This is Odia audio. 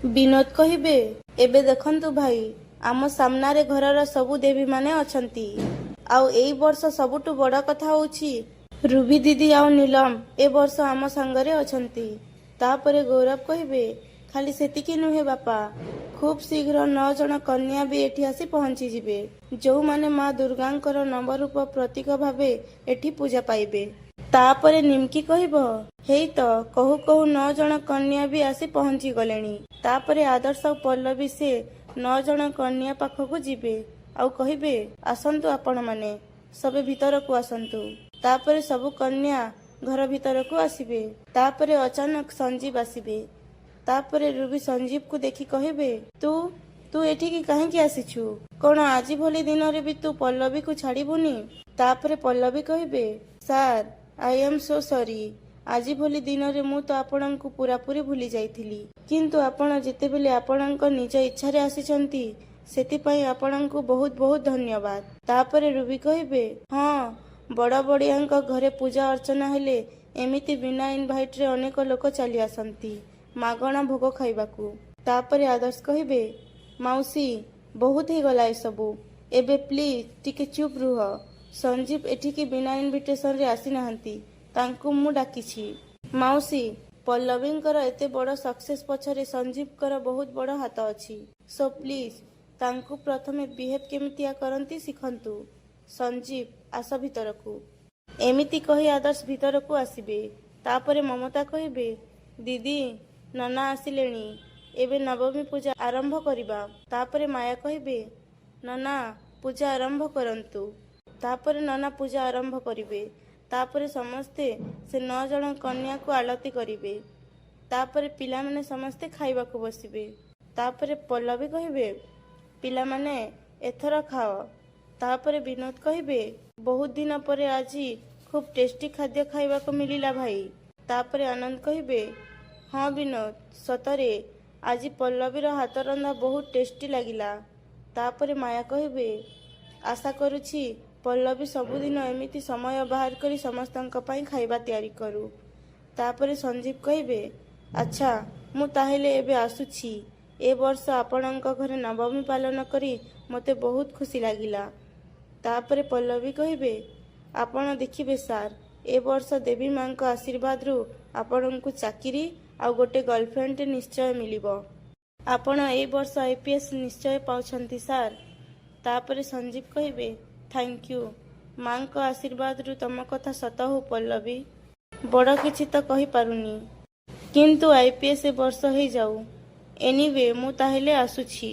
ବିନୋଦ କହିବେ, ଏବେ ଦେଖନ୍ତୁ ଭାଇ, ଆମ ସାମ୍ନାରେ ଘରର ସବୁ ଦେବୀ ମାନେ ଅଛନ୍ତି। ଆଉ ଏଇ ବର୍ଷ ସବୁଠୁ ବଡ଼ କଥା ହଉଛି ରୁବି ଦିଦି ଆଉ ନୀଲମ ଏ ବର୍ଷ ଆମ ସାଙ୍ଗରେ ଅଛନ୍ତି। ତାପରେ ଗୌରବ କହିବେ, ଖାଲି ସେତିକି ନୁହେଁ ବାପା, ଖୁବ୍ ଶୀଘ୍ର 9 ଜଣ କନ୍ୟା ବି ଏଠି ଆସି ପହଞ୍ଚିଯିବେ, ଯେଉଁମାନେ ମା ଦୁର୍ଗାଙ୍କର ନବରୂପ ପ୍ରତୀକ ଭାବେ ଏଠି ପୂଜା ପାଇବେ। ତାପରେ ନିମ୍କି କହିବ, ହେଇ ତ କହୁ କହୁ 9 ଜଣ କନ୍ୟା ବି ଆସି ପହଞ୍ଚି ଗଲେଣି। ତାପରେ ଆଦର୍ଶ ଆଉ ପଲ୍ଲବୀ ସେ 9 ଜଣ କନ୍ୟା ପାଖକୁ ଯିବେ ଆଉ କହିବେ, ଆସନ୍ତୁ ଆପଣମାନେ, ସବେ ଭିତରକୁ ଆସନ୍ତୁ। ତାପରେ ସବୁ କନ୍ୟା ଘର ଭିତରକୁ ଆସିବେ। ତାପରେ ଅଚାନକ ସଞ୍ଜୀବ ଆସିବେ। ତାପରେ ରୁବି ସଞ୍ଜୀବକୁ ଦେଖି କହିବେ, ତୁ ଏଠିକି କାହିଁକି ଆସିଛୁ? କ'ଣ ଆଜି ଭଳି ଦିନରେ ବି ତୁ ପଲ୍ଲବୀକୁ ଛାଡ଼ିବୁନି? ତାପରେ ପଲ୍ଲବୀ କହିବେ, sir, I am so sorry. ଆଜି ଭଳି ଦିନରେ ମୁଁ ତ ଆପଣଙ୍କୁ ପୁରାପୁରି ଭୁଲି ଯାଇଥିଲି। କିନ୍ତୁ ଆପଣ ଯେତେବେଳେ ଆପଣଙ୍କ ନିଜ ଇଚ୍ଛାରେ ଆସିଛନ୍ତି, ସେଥିପାଇଁ ଆପଣଙ୍କୁ ବହୁତ ବହୁତ ଧନ୍ୟବାଦ। ତାପରେ ରୁବି କହିବେ, ହଁ, ବଡ଼ ବଡ଼ିଆଙ୍କ ଘରେ ପୂଜା ଅର୍ଚ୍ଚନା ହେଲେ ଏମିତି ବିନା ଇନଭାଇଟ୍ରେ ଅନେକ ଲୋକ ଚାଲି ଆସନ୍ତି ମାଗଣା ଭୋଗ ଖାଇବାକୁ। ତାପରେ ଆଦର୍ଶ କହିବେ, ମାଉସୀ, ବହୁତ ହେଇଗଲା ଏସବୁ, ଏବେ ପ୍ଲିଜ୍ ଟିକେ ଚୁପ୍ ରୁହ। ସଞ୍ଜୀବ ଏଠିକି ବିନା ଇନଭିଟେସନରେ ଆସିନାହାନ୍ତି, ତାଙ୍କୁ ମୁଁ ଡାକିଛି। ମାଉସୀ, ପଲ୍ଲବୀଙ୍କର ଏତେ ବଡ଼ ସକ୍ସେସ୍ ପଛରେ ସଞ୍ଜୀବଙ୍କର ବହୁତ ବଡ଼ ହାତ ଅଛି। ସୋ ପ୍ଲିଜ୍ ତାଙ୍କୁ ପ୍ରଥମେ ବିହେଭ୍ କେମିତିଆ କରନ୍ତି ଶିଖନ୍ତୁ। ସଞ୍ଜୀବ, ଆସ ଭିତରକୁ। ଏମିତି କହି ଆଦର୍ଶ ଭିତରକୁ ଆସିବେ। ତାପରେ ମମତା କହିବେ, ଦିଦି, ନନା ଆସିଲେଣି, ଏବେ ନବମୀ ପୂଜା ଆରମ୍ଭ କରିବା। ତାପରେ ମାୟା କହିବେ, ନନା, ପୂଜା ଆରମ୍ଭ କରନ୍ତୁ। ତାପରେ ନନା ପୂଜା ଆରମ୍ଭ କରିବେ। ତାପରେ ସମସ୍ତେ ସେ 9 ଜଣ କନ୍ୟାକୁ ଆଳତୀ କରିବେ। ତାପରେ ପିଲାମାନେ ସମସ୍ତେ ଖାଇବାକୁ ବସିବେ। ତାପରେ ପଲ୍ଲବୀ କହିବେ, ପିଲାମାନେ, ଏଥର ଖାଅ। ତାପରେ ବିନୋଦ କହିବେ, ବହୁତ ଦିନ ପରେ ଆଜି ଖୁବ୍ ଟେଷ୍ଟି ଖାଦ୍ୟ ଖାଇବାକୁ ମିଳିଲା ଭାଇ। ତାପରେ ଆନନ୍ଦ କହିବେ, ହଁ ବିନୋଦ, ସତରେ ଆଜି ପଲ୍ଲବୀର ହାତରନ୍ଧା ବହୁତ ଟେଷ୍ଟି ଲାଗିଲା। ତାପରେ ମାୟା କହିବେ, ଆଶା କରୁଛି ପଲ୍ଲବୀ ସବୁଦିନ ଏମିତି ସମୟ ବାହାର କରି ସମସ୍ତଙ୍କ ପାଇଁ ଖାଇବା ତିଆରି କରୁ। ତାପରେ ସଞ୍ଜୀବ କହିବେ, ଆଚ୍ଛା, ମୁଁ ତାହେଲେ ଏବେ ଆସୁଛି। ଏ ବର୍ଷ ଆପଣଙ୍କ ଘରେ ନବମୀ ପାଳନ କରି ମୋତେ ବହୁତ ଖୁସି ଲାଗିଲା। ତାପରେ ପଲ୍ଲବୀ କହିବେ, ଆପଣ ଦେଖିବେ ସାର୍, ଏ ବର୍ଷ ଦେବୀ ମାଙ୍କ ଆଶୀର୍ବାଦରୁ ଆପଣଙ୍କୁ ଚାକିରି ଆଉ ଗୋଟେ ଗର୍ଲଫ୍ରେଣ୍ଡ ନିଶ୍ଚୟ ମିଳିବ। ଆପଣ ଏଇ ବର୍ଷ IPS ନିଶ୍ଚୟ ପାଉଛନ୍ତି ସାର୍। ତାପରେ ସଞ୍ଜୀବ କହିବେ, ଥ୍ୟାଙ୍କ ୟୁ। ମାଙ୍କ ଆଶୀର୍ବାଦରୁ ତମ କଥା ସତ ହଉ ପଲ୍ଲବୀ। ବଡ଼ କିଛି ତ କହିପାରୁନି, କିନ୍ତୁ IPS ଏ ବର୍ଷ ହେଇଯାଉ। ଏନିୱେ, ମୁଁ ତାହେଲେ ଆସୁଛି।